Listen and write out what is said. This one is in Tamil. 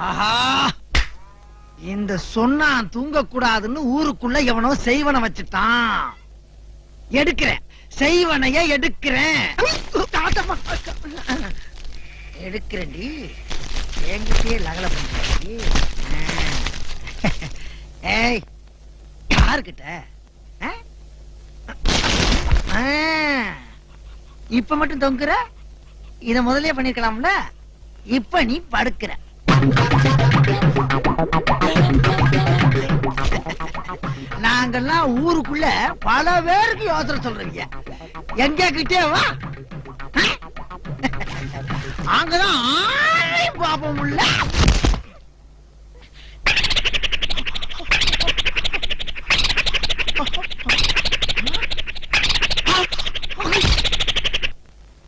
ஆஹா, இந்த சொன்னா தூங்க கூடாதுன்னு ஊருக்குள்ள எவனோ செய்வன வச்சுட்டான். எடுக்கிறேன், செய்வனைய எடுக்கிறேன். எடுக்கிறேன்டி, என்கிட்டயே லகல பண்றி. ஏய், யாருக்கிட்ட? இப்ப மட்டும் தொங்குற? இத முதல்லயே பண்ணிருக்கலாம்ல. இப்ப நீ படுக்கிற. நாங்கெல்லாம் ஊருக்குள்ள பல பேருக்கு யோசனை சொல்றீங்க. எங்க கிட்டே வா, அங்கதான் பாப்போம்.